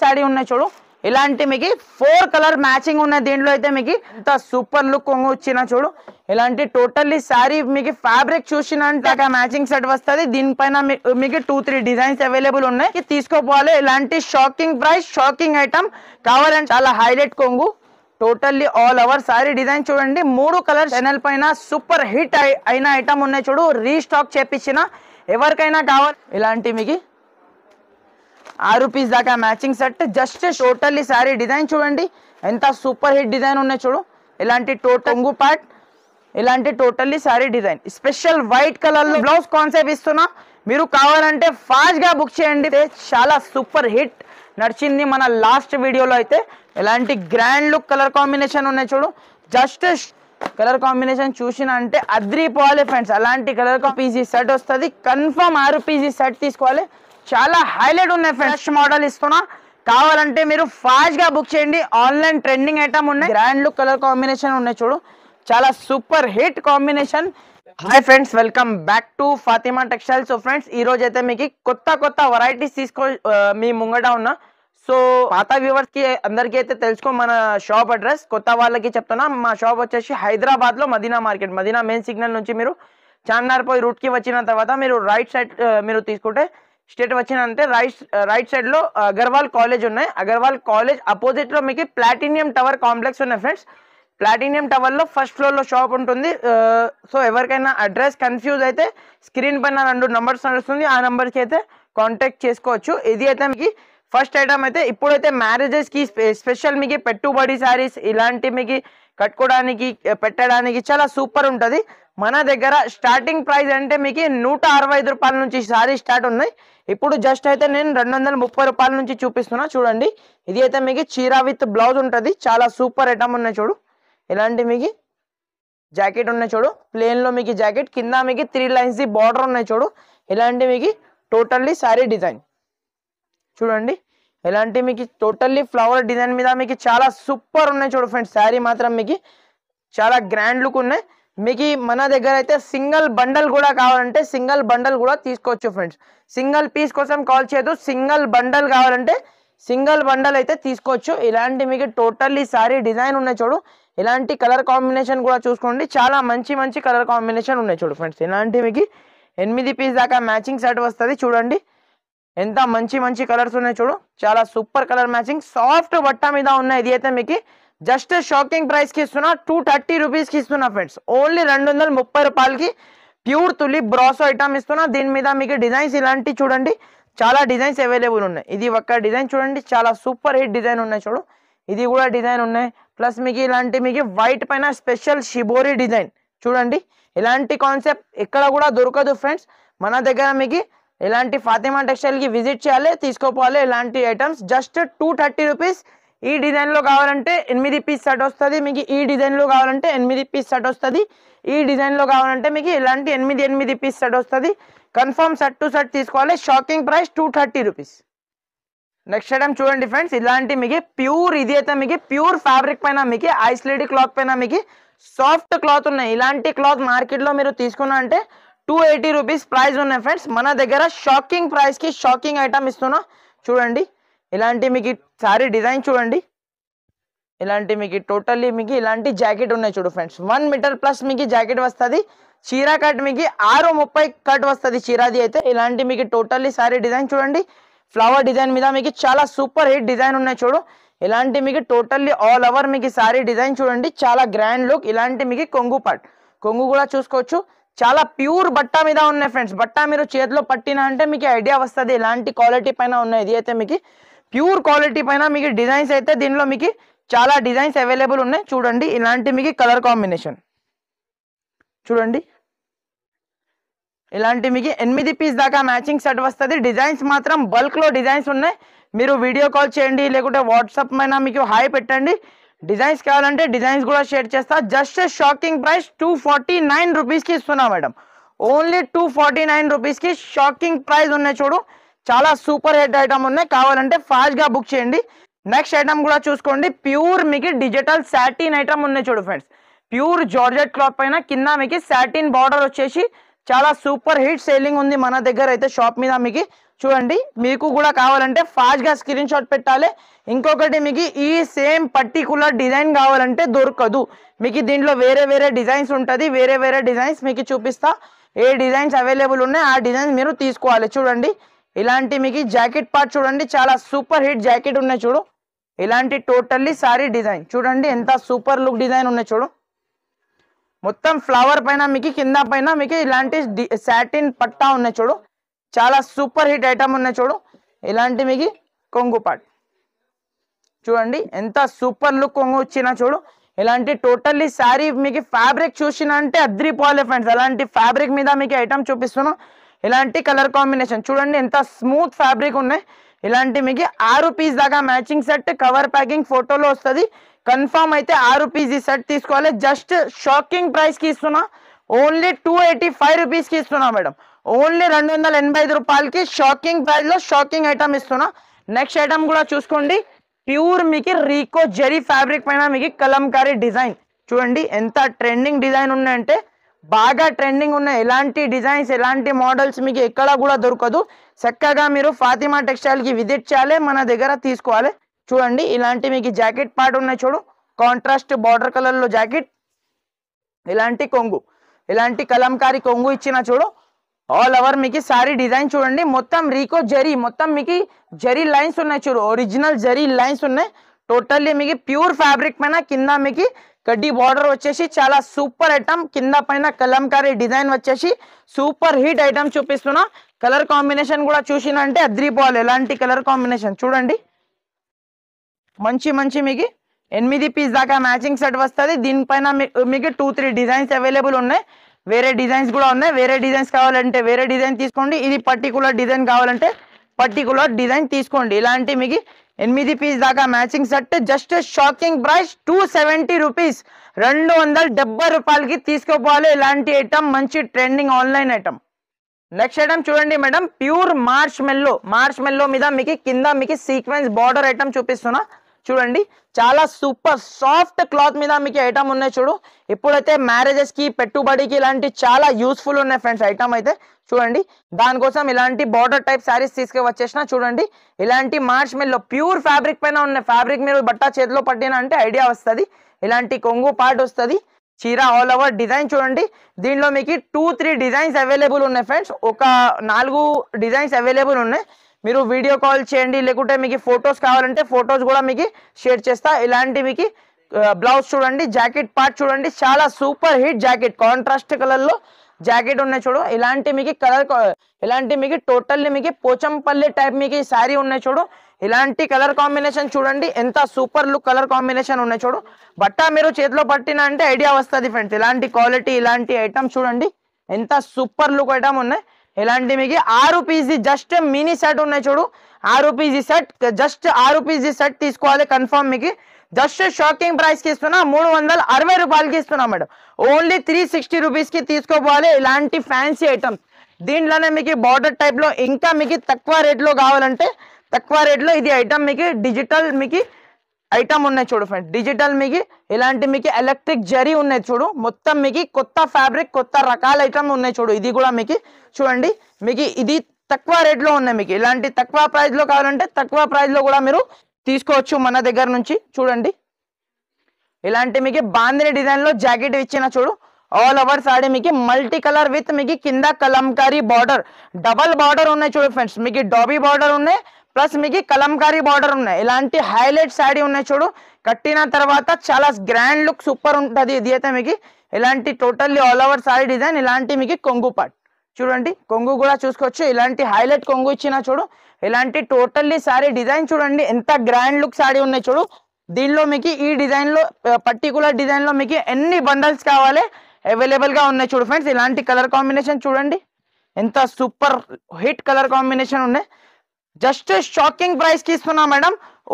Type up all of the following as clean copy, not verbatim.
Sorry ఉన్నాయి చూడు ఇలాంటి మీకు 4 కలర్ మ్యాచింగ్ ఉన్నాయి దీంట్లో అయితే మీకు ఎంత సూపర్ లుక్ కొంగు వచ్చినా చూడు ఇలాంటి టోటల్లీ సారీ మీకు ఫ్యాబ్రిక్ చూసినంత మ్యాచింగ్ సెట్ వస్తుంది దీనిపైన మీకు 2-3 డిజైన్స్ అవైలబుల్ ఉన్నాయి తీసుకోపోవాలి ఇలాంటి షాకింగ్ ప్రైస్ షాకింగ్ ఐటమ్ కావాలంటే చాలా హైలైట్ కొంగు totally all over sorry design చూడండి 3 కలర్ ఛానల్ పైన సూపర్ హిట్ అయిన ఐటమ్ ఉన్నాయి చూడు రీస్టాక్ చేపించిన ఎవరికైనా కావాలి ఇలాంటి మీకు 6 రూపీస్ దాకా matching set just totally sorry design చూడండి ఎంత సూపర్ హిట్ డిజైన్ ఉన్నాయి చూడు ఇలాంటి కొంగు పార్ట్ ఇలాంటి totally sorry design special white colour లో బ్లౌజ్ కాన్సెప్ట్ ఇస్తున్నా మీరు కావాలంటే ఫాస్ట్ గా బుక్ చేయండి చాలా సూపర్ హిట్ నడిచింది మన లాస్ట్ వీడియోలో అయితే ఇలాంటి గ్రాండ్ లుక్ కలర్ కాంబినేషన్ ఉన్నాయి చూడు జస్ట్ కలర్ కాంబినేషన్ చూసిన అంటే అద్రిపోవాలి ఫ్రెండ్స్ అలాంటి కలర్ పీసీ సెట్ వస్తుంది కన్ఫర్మ్ 6 పీసీ సెట్ తీసుకోవాలి చాలా హైలైట్ ఉన్నాయి ఫ్రెష్ మోడల్ ఇస్తున్నా కావాలంటే మీరు ఫాస్ట్ గా బుక్ చేయండి ఆన్లైన్ ట్రెండింగ్ ఐటమ్ ఉన్నాయి గ్రాండ్ లుక్ కలర్ కాంబినేషన్ ఉన్నాయి చూడు చాలా super hit combination hi friends welcome back to Fatima textiles so friends ఈ రోజు అయితే మీకు కొత్త వెరైటీస్ మీ ముంగట ఉన్నా సో పాత వ్యూవర్స్ కి అందరికీ అయితే తెలుసుకో మన షాప్ అడ్రస్ కొత్త వాళ్ళకి చెప్తున్నా మా షాప్ వచ్చేసి హైదరాబాద్ లో Madina market Madina main signal నుంచి మీరు చార్మినార్ పోయి రూట్ కి వచ్చిన తర్వాత మీరు రైట్ సైడ్ మీరు తీసుకుంటే స్టేట్ వచ్చినంటే రైట్ సైడ్ లో అగర్వాల్ కాలేజ్ ఉన్నాయి అగర్వాల్ కాలేజ్ అపోజిట్ లో మీకు ప్లాటినియం టవర్ కాంప్లెక్స్ ఉన్నాయి ఫ్రెండ్స్ ప్లాటినియం టవర్ లో ఫస్ట్ ఫ్లోర్ లో షాప్ ఉంటుంది సో ఎవరికైనా అడ్రస్ కన్ఫ్యూజ్ అయితే స్క్రీన్ పైన 2 నంబర్స్ నడుస్తుంది ఆ నంబర్ కి అయితే కాంటాక్ట్ చేసుకోవచ్చు ఇది అయితే మీకు ఫస్ట్ ఐటమ్ అయితే ఇప్పుడైతే మ్యారేజెస్ కి స్పెషల్ మీకు పెట్టుబడి సారీస్ ఇలాంటి మీకు కట్టుకోవడానికి పెట్టడానికి చాలా సూపర్ ఉంటుంది మన దగ్గర స్టార్టింగ్ ప్రైస్ అంటే మీకు 165 రూపాయల నుంచి సారీ స్టార్ట్ ఉన్నాయి ఇప్పుడు జస్ట్ అయితే నేను 230 రూపాయల నుంచి చూపిస్తున్నా చూడండి ఇది అయితే మీకు చీర విత్ బ్లౌజ్ ఉంటుంది చాలా సూపర్ ఐటమ్ ఉన్నాయి చూడు ఇలాంటి మీకు జాకెట్ ఉన్నాయి చూడు ప్లేన్ లో మీకు జాకెట్ కింద మీకు 3 లైన్స్ ది బార్డర్ ఉన్నాయి చూడు ఇలాంటి మీకు టోటల్లీ సారీ డిజైన్ చూడండి ఇలాంటి మీకు టోటల్లీ ఫ్లవర్ డిజైన్ మీద మీకు చాలా సూపర్ ఉన్నాయి చూడు ఫ్రెండ్స్ సారీ మాత్రం మీకు చాలా గ్రాండ్ లుక్ ఉన్నాయి మీకు మన దగ్గర అయితే సింగిల్ బండల్ కూడా కావాలంటే సింగిల్ బండల్ కూడా తీసుకోవచ్చు ఫ్రెండ్స్ సింగిల్ పీస్ కోసం కాల్ చేయదు సింగిల్ బండల్ కావాలంటే సింగిల్ బండల్ అయితే తీసుకోవచ్చు ఇలాంటి మీకు టోటల్లీ సారీ డిజైన్ ఉన్నాయి చూడు ఇలాంటి కలర్ కాంబినేషన్ కూడా చూసుకోండి చాలా మంచి కలర్ కాంబినేషన్ ఉన్నాయి చూడు ఫ్రెండ్స్ ఇలాంటి మీకు 8 పీస్ దాకా మ్యాచింగ్ సెట్ వస్తుంది చూడండి ఎంత మంచి కలర్స్ ఉన్నాయి చూడు చాలా సూపర్ కలర్ మ్యాచింగ్ సాఫ్ట్ బట్ట మీద ఉన్నాయి ఇది అయితే మీకు జస్ట్ షాకింగ్ ప్రైస్ కి ఇస్తున్నా 230 రూపీస్ కి ఇస్తున్నా ఫ్రెండ్స్ ఓన్లీ 230 రూపాయలకి ప్యూర్ తులి బ్రాసో ఐటమ్ ఇస్తున్నా దీని మీద మీకు డిజైన్స్ ఇలాంటి చూడండి చాలా డిజైన్స్ అవైలబుల్ ఉన్నాయి ఇది ఒక్క డిజైన్ చూడండి చాలా సూపర్ హిట్ డిజైన్ ఉన్నాయి చూడు ఇది కూడా డిజైన్ ఉన్నాయి ప్లస్ మీకు ఇలాంటి మీకు వైట్ పైన స్పెషల్ షిబోరి డిజైన్ చూడండి ఇలాంటి కాన్సెప్ట్ ఎక్కడ కూడా దొరకదు ఫ్రెండ్స్ మన దగ్గర మీకు ఇలాంటి ఫాతిమా టెక్స్టైల్ కి విజిట్ చేయాలి తీసుకోపోవాలి ఇలాంటి ఐటమ్స్ జస్ట్ 230 రూపీస్ ఈ డిజైన్ లో కావాలంటే 8 పీస్ సెట్ వస్తుంది మీకు ఈ డిజైన్ లో కావాలంటే 8 పీస్ సెట్ వస్తుంది ఈ డిజైన్ లో కావాలంటే మీకు ఇలాంటి 8 పీస్ సెట్ వస్తుంది కన్ఫర్మ్ సెట్ టు సెట్ తీసుకోవాలి shocking price 230 rupees next item చూడండి ఫ్రెండ్స్ ఇలాంటి మీకు ప్యూర్ ఇది అయితే మీకు ప్యూర్ ఫ్యాబ్రిక్ పైన మీకు ఐస్లేడీ క్లాత్ పైన మీకు సాఫ్ట్ క్లాత్ ఉన్నాయి ఇలాంటి క్లాత్ మార్కెట్ లో మీరు తీసుకున్నా అంటే 280 రూపీస్ ప్రైస్ ఉన్నాయి ఫ్రెండ్స్ మన దగ్గర షాకింగ్ ప్రైస్ కి షాకింగ్ ఐటమ్ ఇస్తున్నా చూడండి ఇలాంటి మీకు సారీ డిజైన్ చూడండి ఇలాంటి మీకు టోటల్లీ మీకు ఇలాంటి జాకెట్ ఉన్నాయి చూడు ఫ్రెండ్స్ 1 మీటర్ ప్లస్ మీకు జాకెట్ వస్తుంది చీర కట్ మీకు 630 కట్ వస్తుంది చీరాది అయితే ఇలాంటి మీకు టోటల్లీ సారీ డిజైన్ చూడండి ఫ్లవర్ డిజైన్ మీద మీకు చాలా సూపర్ హిట్ డిజైన్ ఉన్నాయి చూడు ఇలాంటి మీకు టోటల్లీ ఆల్ ఓవర్ మీకు సారీ డిజైన్ చూడండి చాలా గ్రాండ్ లుక్ ఇలాంటి మీకు కొంగు పార్ట్ కొంగు కూడా చూసుకోవచ్చు చాలా ప్యూర్ బట్ట మీద ఉన్నాయి ఫ్రెండ్స్ బట్ట మీరు చేతిలో పట్టిన అంటే మీకు ఐడియా వస్తుంది ఇలాంటి క్వాలిటీ పైన ఉన్నాయి ఇది అయితే మీకు ప్యూర్ క్వాలిటీ పైన మీకు డిజైన్స్ అయితే దీనిలో మీకు చాలా డిజైన్స్ అవైలబుల్ ఉన్నాయి చూడండి ఇలాంటి మీకు కలర్ కాంబినేషన్ చూడండి ఇలాంటి మీకు 8 పీస్ దాకా మ్యాచింగ్ సెట్ వస్తుంది డిజైన్స్ మాత్రం బల్క్ లో డిజైన్స్ ఉన్నాయి మీరు వీడియో కాల్ చేయండి లేకుంటే వాట్సాప్ పైన మీకు హాయ్ పెట్టండి డిజైన్స్ కావాలంటే డిజైన్స్ కూడా షేర్ చేస్తా జస్ట్ షాకింగ్ ప్రైస్ 249 రూపీస్ కి ఇస్తున్నా మేడం ఓన్లీ 249 రూపీస్ కి షాకింగ్ ప్రైస్ ఉన్నాయి చూడు చాలా సూపర్ హిట్ ఐటమ్ ఉన్నాయి కావాలంటే ఫాస్ట్ గా బుక్ చేయండి నెక్స్ట్ ఐటమ్ కూడా చూసుకోండి ప్యూర్ మీకు డిజిటల్ సాటిన్ ఐటమ్ ఉన్నాయి చూడు ఫ్రెండ్స్ ప్యూర్ జార్జెట్ క్లాత్ పైన కింద మీకు సాటిన్ బార్డర్ వచ్చేసి చాలా సూపర్ హిట్ సేలింగ్ ఉంది మన దగ్గర అయితే షాప్ మీద మీకు చూడండి మీకు కూడా కావాలంటే ఫాస్ట్ గా స్క్రీన్ షాట్ పెట్టాలి. ఇంకొకటి మీకు ఈ సేమ్ పర్టికులర్ డిజైన్ కావాలంటే దొరకదు. మీకు దీంట్లో వేరే వేరే డిజైన్స్ ఉంటుంది. వేరే వేరే డిజైన్స్ మీకు చూపిస్తా. ఏ డిజైన్స్ అవైలబుల్ ఉన్నాయి ఆ డిజైన్స్ మీరు తీసుకోవాలి. చూడండి ఇలాంటి మీకు జాకెట్ పార్ట్ చూడండి, చాలా సూపర్ హిట్ జాకెట్ ఉన్నాయి చూడు. ఇలాంటి టోటల్లీ సారీ డిజైన్ చూడండి ఎంత సూపర్ లుక్ డిజైన్ ఉన్నాయి చూడు. మొత్తం ఫ్లవర్ పైన మీకు కింద పైన మీకు ఇలాంటి సాటిన్ పట్టా ఉన్నాయి చూడు. చాలా సూపర్ హిట్ ఐటమ్ ఉన్నాయి చూడు. ఇలాంటి మీకు కొంగు పార్ట్ చూడండి ఎంత సూపర్ లుక్ కొంగు వచ్చినా చూడు. ఇలాంటి టోటల్లీ సారీ మీకు ఫ్యాబ్రిక్ చూసినా అంటే అద్రిపోవాలి ఫ్రెండ్స్. అలాంటి ఫ్యాబ్రిక్ మీద మీకు ఐటమ్ చూపిస్తున్నాను. ఇలాంటి కలర్ కాంబినేషన్ చూడండి ఎంత స్మూత్ ఫ్యాబ్రిక్ ఉన్నాయి. ఇలాంటి మీకు 6 పీస్ దాకా మ్యాచింగ్ సెట్ కవర్ ప్యాకింగ్ ఫోటోలో వస్తుంది. కన్ఫర్మ్ అయితే 6 పీస్ ఈ సెట్ తీసుకోవాలి. జస్ట్ షాకింగ్ ప్రైస్ కి ఇస్తున్నా. ఓన్లీ 285 రూపీస్ కి ఇస్తున్నా మేడం. ఓన్లీ 285 రూపాయలకి షాకింగ్ ప్రైస్ లో షాకింగ్ ఐటమ్ ఇస్తున్నా. నెక్స్ట్ ఐటమ్ కూడా చూసుకోండి. ప్యూర్ మీకు రీకో జెరీ ఫ్యాబ్రిక్ పైన మీకు కలంకారీ డిజైన్ చూడండి ఎంత ట్రెండింగ్ డిజైన్ ఉన్నాయంటే బాగా ట్రెండింగ్ ఉన్నాయి. ఎలాంటి డిజైన్స్ ఎలాంటి మోడల్స్ మీకు ఎక్కడ కూడా దొరకదు. చక్కగా మీరు ఫాతిమా టెక్స్టైల్ కి విజిట్ చేయాలి, మన దగ్గర తీసుకోవాలి. చూడండి ఇలాంటి మీకు జాకెట్ పార్ట్ ఉన్నాయి చూడు. కాంట్రాస్ట్ బార్డర్ కలర్ లో జాకెట్, ఇలాంటి కొంగు, ఇలాంటి కలంకారీ కొంగు ఇచ్చిన చూడు. ఆల్ ఓవర్ మీకు సారీ డిజైన్ చూడండి మొత్తం రీకో జరీ, మొత్తం మీకు జరీ లైన్స్ ఉన్నాయి చూడు. ఒరిజినల్ జరీ లైన్స్ ఉన్నాయి. టోటల్లీ మీకు ప్యూర్ ఫ్యాబ్రిక్ పైన కింద మీకు కడ్డీ బార్డర్ వచ్చేసి చాలా సూపర్ ఐటమ్. కింద పైన కలంకారీ డిజైన్ వచ్చేసి సూపర్ హిట్ ఐటమ్ చూపిస్తున్నా. కలర్ కాంబినేషన్ కూడా చూసినంటే అద్రిపోవాలి. ఎలాంటి కలర్ కాంబినేషన్ చూడండి. మంచి మంచి మీకు 8 పీస్ దాకా మ్యాచింగ్ సెట్ వస్తుంది. దీనిపైన మీకు 2-3 డిజైన్స్ అవైలబుల్ ఉన్నాయి. వేరే డిజైన్స్ కూడా ఉన్నాయి. వేరే డిజైన్స్ కావాలంటే వేరే డిజైన్ తీసుకోండి. ఇది పర్టికులర్ డిజైన్ కావాలంటే పర్టికులర్ డిజైన్ తీసుకోండి. ఇలాంటి మీకు 8 పీస్ దాకా matching set just shocking price 270 rupees, 270 రూపాయలకి తీసుకోపోవాలి. ఇలాంటి ఐటమ్ మంచి trending online item. Next item చూడండి మేడం, ప్యూర్ మార్ష్ మెల్లో మీద మీకు కింద మీకు సీక్వెన్స్ బార్డర్ ఐటమ్ చూపిస్తున్నా. చూడండి చాలా సూపర్ సాఫ్ట్ క్లాత్ మీద మీకు ఐటమ్ ఉన్నాయి చూడు. ఇప్పుడైతే మ్యారేజెస్ కి పెట్టుబడికి ఇలాంటి చాలా యూస్ఫుల్ ఉన్నాయి ఫ్రెండ్స్ ఐటమ్ అయితే. చూడండి దానికోసం ఇలాంటి బార్డర్ టైప్ శారీస్ తీసుకువచ్చేసిన. చూడండి ఇలాంటి మార్ష్ మెల్లో ప్యూర్ ఫ్యాబ్రిక్ పైన ఉన్నాయి. ఫ్యాబ్రిక్ మీరు బట్ట చేతిలో పట్టిన అంటే ఐడియా వస్తుంది. ఇలాంటి కొంగు పార్ట్ వస్తుంది. చీర ఆల్ ఓవర్ డిజైన్ చూడండి. దీనిలో మీకు 2-3 డిజైన్స్ అవైలబుల్ ఉన్నాయి ఫ్రెండ్స్. ఒక 4 డిజైన్స్ అవైలబుల్ ఉన్నాయి. మీరు వీడియో కాల్ చేయండి, లేకుంటే మీకు ఫొటోస్ కావాలంటే ఫొటోస్ కూడా మీకు షేర్ చేస్తా. ఇలాంటి మీకు బ్లౌజ్ చూడండి, జాకెట్ పార్ట్ చూడండి చాలా super hit jacket, contrast colour లో జాకెట్ ఉన్నాయి చూడు. ఇలాంటి మీకు కలర్, ఇలాంటి మీకు టోటల్లీ మీకు పోచంపల్లి టైప్ మీకు సారీ ఉన్నాయి చూడు. ఇలాంటి కలర్ కాంబినేషన్ చూడండి ఎంత సూపర్ లుక్ కలర్ కాంబినేషన్ ఉన్నాయి చూడు. బట్ట మీరు చేతిలో పట్టిన అంటే ఐడియా వస్తుంది ఫ్రెండ్స్. ఇలాంటి క్వాలిటీ ఇలాంటి ఐటమ్ చూడండి ఎంత సూపర్ లుక్ ఐటమ్ ఉన్నాయి. ఇలాంటి మీకు 6 పీస్ జస్ట్ మినీ సెట్ ఉన్నాయి చూడు. 6 piece set just 6 piece set తీసుకోవాలి కన్ఫర్మ్. మీకు జస్ట్ షాకింగ్ ప్రైస్ కి ఇస్తున్నా. 360 రూపాయలకి ఇస్తున్నా మేడం. ఓన్లీ 360 రూపీస్ కి తీసుకోవాలి. ఇలాంటి ఫ్యాన్సీ ఐటమ్ దీంట్లోనే మీకు బార్డర్ టైప్ లో ఇంకా మీకు తక్కువ రేట్ లో కావాలంటే తక్కువ రేట్ లో ఇది ఐటమ్ మీకు డిజిటల్ మీకు ఐటమ్ ఉన్నాయి చూడు ఫ్రెండ్. డిజిటల్ మీకు ఇలాంటి మీకు ఎలక్ట్రిక్ జరీ ఉన్నాయి చూడు. మొత్తం మీకు కొత్త ఫ్యాబ్రిక్ కొత్త రకాల ఐటమ్ ఉన్నాయి చూడు. ఇది కూడా మీకు చూడండి మీకు ఇది తక్కువ రేట్ లో ఉన్నాయి. మీకు ఇలాంటి తక్కువ ప్రైస్ లో కావాలంటే తక్కువ ప్రైస్ లో కూడా మీరు తీసుకోవచ్చు మన దగ్గర నుంచి. చూడండి ఇలాంటి మీకు బాందిని డిజైన్ లో జాకెట్ ఇచ్చిన చూడు. ఆల్ ఓవర్ సాడీ మీకు మల్టీ కలర్ విత్ మీకు కింద కలంకారీ బార్డర్, డబల్ బార్డర్ ఉన్నాయి చూడు ఫ్రెండ్స్. మీకు డాబీ బార్డర్ ఉన్నాయి ప్లస్ మీకు కలంకారీ బార్డర్ ఉన్నాయి. ఇలాంటి హైలైట్ సాడీ ఉన్నాయి చూడు. కట్టిన తర్వాత చాలా గ్రాండ్ లుక్ సూపర్ ఉంటుంది. ఇది అయితే మీకు ఇలాంటి totally all over saree design. ఇలాంటి మీకు కొంగు పార్ట్ చూడండి, కొంగు కూడా చూసుకోవచ్చు. ఇలాంటి హైలైట్ కొంగు ఇచ్చిన చూడు. ఇలాంటి టోటల్లీ సారీ డిజైన్ చూడండి ఎంత గ్రాండ్ లుక్ సాడీ ఉన్నాయి చూడు. దీనిలో మీకు ఈ డిజైన్ లో పర్టికులర్ డిజైన్ లో మీకు ఎన్ని బండల్స్ కావాలి అవైలబుల్ గా ఉన్నాయి చూడు ఫ్రెండ్స్. ఇలాంటి కలర్ కాంబినేషన్ చూడండి ఎంత సూపర్ హిట్ కలర్ కాంబినేషన్ ఉన్నాయి. జస్ట్ షాకింగ్ ప్రైస్ కి ఇస్తున్నా మేడం.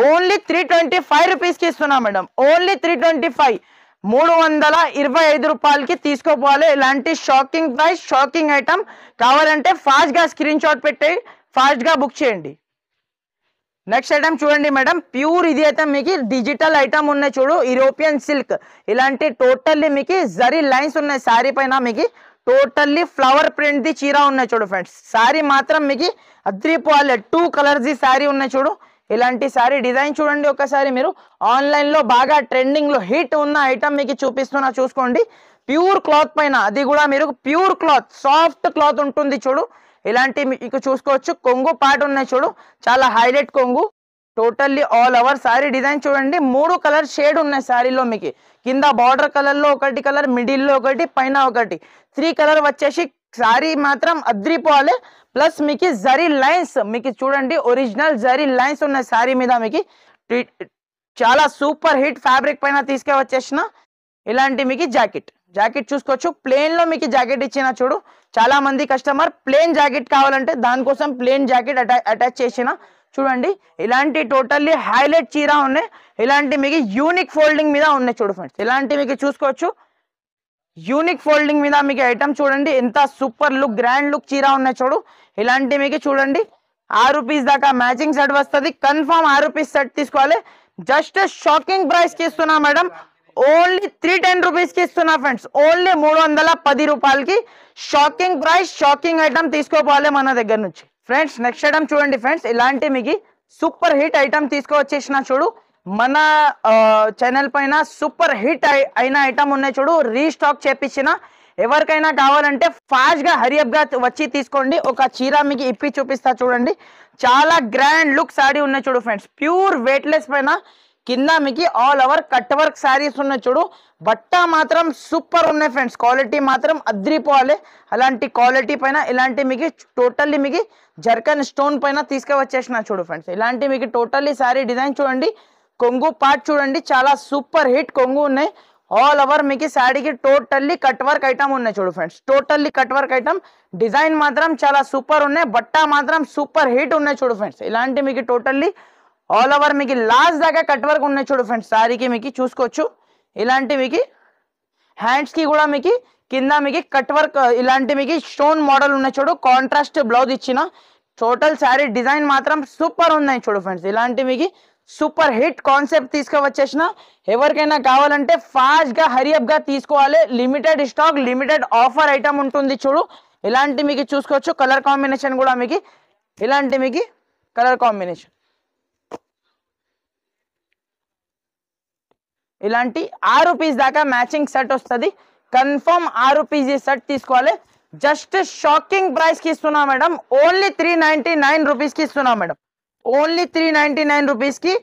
ఓన్లీ 325 రూపీస్ కి ఇస్తున్నా మేడం. ఓన్లీ 325, 325 రూపాయలకి తీసుకోపోవాలి. ఇలాంటి షాకింగ్ ప్రైస్ షాకింగ్ ఐటమ్ కావాలంటే ఫాస్ట్ గా స్క్రీన్ షాట్ పెట్టి ఫాస్ట్ గా బుక్ చేయండి. నెక్స్ట్ ఐటమ్ చూడండి మేడం, ప్యూర్ ఇది అయితే మీకు డిజిటల్ ఐటమ్ ఉన్నాయి చూడు. యూరోపియన్ సిల్క్ ఇలాంటి టోటల్లీ మీకు జరీ లైన్స్ ఉన్నాయి సారీ పైన. మీకు టోటల్లీ ఫ్లవర్ ప్రింట్ ది చీర ఉన్నాయి చూడు ఫ్రెండ్స్. శారీ మాత్రం మీకు అద్రిపోవాలి. 2 కలర్స్ ది శారీ ఉన్నాయి చూడు. ఇలాంటి శారీ డిజైన్ చూడండి ఒకసారి. మీరు ఆన్లైన్ లో బాగా ట్రెండింగ్ లో హిట్ ఉన్న ఐటమ్ మీకు చూపిస్తున్నా చూసుకోండి. ప్యూర్ క్లాత్ పైన, అది కూడా మీరు ప్యూర్ క్లాత్, సాఫ్ట్ క్లాత్ ఉంటుంది చూడు. ఇలాంటి మీకు చూసుకోవచ్చు. కొంగు పార్ట్ ఉన్నాయి చూడు, చాలా హైలైట్ కొంగు. Totally all over sari design చూడండి. 3 కలర్ షేడ్ ఉన్నాయి శారీలో మీకు. కింద బార్డర్ కలర్ లో ఒకటి కలర్, మిడిల్ లో ఒకటి, పైన ఒకటి, 3 కలర్ వచ్చేసి శారీ మాత్రం అద్రిపోవాలి. ప్లస్ మీకు జరీ లైన్స్ మీకు చూడండి, ఒరిజినల్ జరీ లైన్స్ ఉన్నాయి శారీ మీద. మీకు చాలా సూపర్ హిట్ ఫ్యాబ్రిక్ పైన తీసుకువచ్చేసిన ఇలాంటి మీకు జాకెట్ చూసుకోవచ్చు. ప్లేన్ లో మీకు జాకెట్ ఇచ్చిన చూడు. చాలా మంది కస్టమర్ ప్లేన్ జాకెట్ కావాలంటే దానికోసం ప్లేన్ జాకెట్ అటాచ్ చేసిన చూడండి. ఇలాంటి టోటల్లీ హైలైట్ చీర ఉన్నాయి. ఇలాంటి మీకు యూనిక్ ఫోల్డింగ్ మీద ఉన్నాయి చూడు ఫ్రెండ్స్. ఇలాంటి మీకు చూసుకోవచ్చు. యూనిక్ ఫోల్డింగ్ మీద మీకు ఐటమ్ చూడండి, ఎంత సూపర్ లుక్, గ్రాండ్ లుక్ చీర ఉన్నాయి చూడు. ఇలాంటి మీకు చూడండి 6 రూపీస్ దాకా మ్యాచింగ్ సెట్ వస్తుంది. కన్ఫర్మ్ 6 రూపీస్ సెట్ తీసుకోవాలి. జస్ట్ షాకింగ్ ప్రైస్ కి ఇస్తున్నా మేడం. ఓన్లీ 310 రూపీస్ కి ఇస్తున్నా ఫ్రెండ్స్. ఓన్లీ 310 రూపాయలకి షాకింగ్ ప్రైస్, షాకింగ్ ఐటమ్ తీసుకోపోవాలి మన దగ్గర నుంచి ఫ్రెండ్స్. నెక్స్ట్ ఐటమ్ చూడండి ఫ్రెండ్స్. ఇలాంటి మీకు సూపర్ హిట్ ఐటమ్ తీసుకువచ్చేసిన చూడు. మన ఛానల్ పైన సూపర్ హిట్ అయిన ఐటమ్ ఉన్నాయి చూడు. రీస్టాక్ చేపించిన. ఎవరికైనా కావాలంటే ఫాస్ట్ గా హరియప్ గా వచ్చి తీసుకోండి. ఒక చీర మీకు ఇప్పి చూపిస్తా చూడండి. చాలా గ్రాండ్ లుక్ సారీ ఉన్నాయి చూడు ఫ్రెండ్స్. ప్యూర్ వెయిట్లెస్ పైన కింద మీకు all over cut work saris ఉన్నాయి చూడు. బట్ట మాత్రం సూపర్ ఉన్నాయి ఫ్రెండ్స్. క్వాలిటీ మాత్రం అద్రిపోవాలి. అలాంటి క్వాలిటీ పైన ఇలాంటి మీకు టోటల్లీ మీకు జర్కన్ స్టోన్ పైన తీసుకువచ్చేసిన చూడు ఫ్రెండ్స్. ఇలాంటి మీకు టోటల్లీ శారీ డిజైన్ చూడండి. కొంగు పార్ట్ చూడండి, చాలా సూపర్ హిట్ కొంగు ఉన్నాయి. ఆల్ ఓవర్ మీకు శారీకి టోటల్లీ కట్ వర్క్ ఐటమ్ ఉన్నాయి చూడు friends. Totally cut work item. Design మాత్రం చాలా సూపర్ ఉన్నాయి. బట్ట మాత్రం సూపర్ హిట్ ఉన్నాయి చూడు ఫ్రెండ్స్. ఇలాంటి మీకు టోటల్లీ ఆల్ ఓవర్ మీకు లాస్ట్ దాకా కట్ వర్క్ ఉన్నాయి చూడు ఫ్రెండ్స్. శారీకి మీకు చూసుకోవచ్చు. ఇలాంటి మీకు హ్యాండ్స్ కి కూడా మీకు కింద మీకు కట్ వర్క్, ఇలాంటి మీకు స్టోన్ మోడల్ ఉన్నాయి చూడు. కాంట్రాస్ట్ బ్లౌజ్ ఇచ్చిన. టోటల్ శారీ డిజైన్ మాత్రం సూపర్ ఉన్నాయి చూడు ఫ్రెండ్స్. ఇలాంటి మీకు సూపర్ హిట్ కాన్సెప్ట్ తీసుకువచ్చేసిన. ఎవరికైనా కావాలంటే ఫాస్ట్ గా హరియప్ గా తీసుకోవాలి. Limited stock, limited offer item ఉంటుంది చూడు. ఇలాంటి మీకు చూసుకోవచ్చు. కలర్ కాంబినేషన్ కూడా మీకు ఇలాంటి మీకు కలర్ కాంబినేషన్. ఇలాంటి 6 రూపీస్ దాకా మ్యాచింగ్ సెట్ వస్తుంది. కన్ఫర్మ్ 6 రూపీస్ ఈ సెట్ తీసుకోవాలి. జస్ట్ షాకింగ్ ప్రైస్ కి ఇస్తున్నా మేడం. ఓన్లీ 399 రూపీస్ కి ఇస్తున్నా మేడం. ఓన్లీ 399 రూపీస్ కి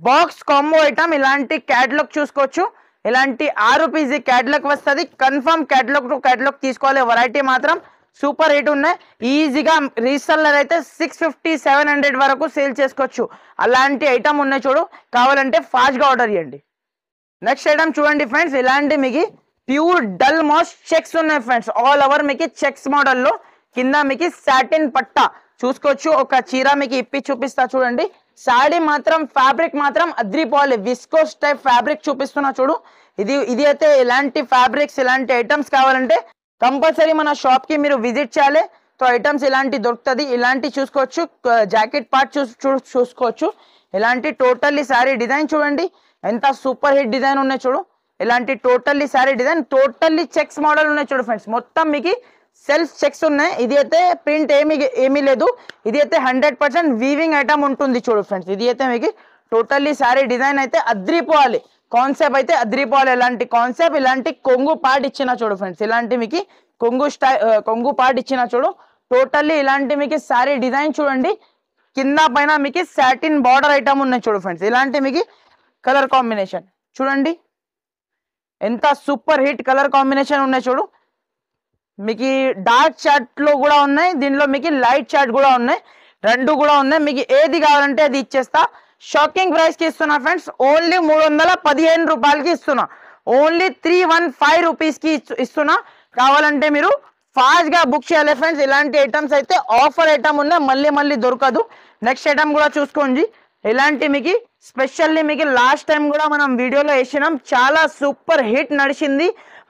బాక్స్ కాంబో ఐటమ్. ఇలాంటి క్యాటలాగ్ చూసుకోవచ్చు. ఇలాంటి 6 రూపీస్ క్యాటలాగ్ వస్తుంది. కన్ఫర్మ్ క్యాటలాగ్ టు క్యాటలాగ్ తీసుకోవాలి. వెరైటీ మాత్రం సూపర్ హిట్ ఉన్నాయి. ఈజీగా రీసెల్లర్ అయితే 650-700 వరకు సేల్ చేసుకోవచ్చు. అలాంటి ఐటమ్ ఉన్నాయి చూడు. కావాలంటే ఫాస్ట్ గా ఆర్డర్ చేయండి. నెక్స్ట్ ఐటమ్ చూడండి ఫ్రెండ్స్. ఇలాంటి మీకు ప్యూర్ డల్ మాస్ చెక్స్ ఉన్నాయి ఫ్రెండ్స్. ఆల్ ఓవర్ మీకు చెక్స్ మోడల్లో కింద మీకు సాటిన్ పట్టా చూసుకోవచ్చు. ఒక చీర మీకు ఇప్పి చూపిస్తా చూడండి. సాడీ మాత్రం ఫ్యాబ్రిక్ మాత్రం అద్రిపోవాలి. విస్కోస్ టైప్ ఫ్యాబ్రిక్ చూపిస్తున్నా చూడు. ఇది అయితే ఇలాంటి ఫ్యాబ్రిక్స్, ఇలాంటి ఐటమ్స్ కావాలంటే కంపల్సరీ మన షాప్ కి మీరు విజిట్ చేయాలి. సో ఐటమ్స్ ఇలాంటి దొరుకుతుంది. ఇలాంటి చూసుకోవచ్చు. జాకెట్ పార్ట్ చూసుకోవచ్చు. ఇలాంటి టోటల్లీ శారీ డిజైన్ చూడండి. ఎంత సూపర్ హిట్ డిజైన్ ఉన్నాయి చూడు. ఇలాంటి totally sari design, totally checks model ఉన్నాయి చూడు ఫ్రెండ్స్. మొత్తం మీకు సెల్ఫ్ చెక్స్ ఉన్నాయి. ఇది అయితే ప్రింట్ ఏమీ లేదు. ఇది అయితే 100% వీవింగ్ ఐటమ్ ఉంటుంది చూడు ఫ్రెండ్స్. ఇది అయితే మీకు టోటల్లీ శారీ డిజైన్ అయితే అద్రిపోవాలి. కాన్సెప్ట్ అయితే అద్రిపోవాలి. ఇలాంటి కాన్సెప్ట్, ఇలాంటి కొంగు పార్ట్ ఇచ్చిన చూడు ఫ్రెండ్స్. ఇలాంటి మీకు కొంగు పార్ట్ ఇచ్చిన చూడు. టోటల్లీ ఇలాంటి మీకు శారీ డిజైన్ చూడండి. కింద పైన మీకు సాటిన్ బార్డర్ ఐటమ్ ఉన్నాయి చూడు ఫ్రెండ్స్. ఇలాంటి మీకు కలర్ కాంబినేషన్ చూడండి. ఎంత సూపర్ హిట్ కలర్ కాంబినేషన్ ఉన్నాయి చూడు. మీకు డార్క్ చార్ట్ లో కూడా ఉన్నాయి, దీనిలో మీకు లైట్ చార్ట్ కూడా ఉన్నాయి. రెండు కూడా ఉన్నాయి. మీకు ఏది కావాలంటే అది ఇచ్చేస్తా. షాకింగ్ ప్రైస్ కి ఇస్తున్నా ఫ్రెండ్స్. ఓన్లీ 315 రూపాయలకి ఇస్తున్నా. ఓన్లీ 315 రూపీస్ కి ఇస్తున్నా. కావాలంటే మీరు ఫాస్ట్ గా బుక్ చేయాలి ఫ్రెండ్స్. ఇలాంటి ఐటమ్స్ అయితే ఆఫర్ ఐటమ్ ఉన్నాయి, మళ్ళీ దొరకదు. నెక్స్ట్ ఐటమ్ కూడా చూసుకోండి. ఇలాంటి మీకు స్పెషల్లీ మీకు లాస్ట్ టైం కూడా మనం వీడియోలో వేసినాం. చాలా సూపర్ హిట్ నడిచింది.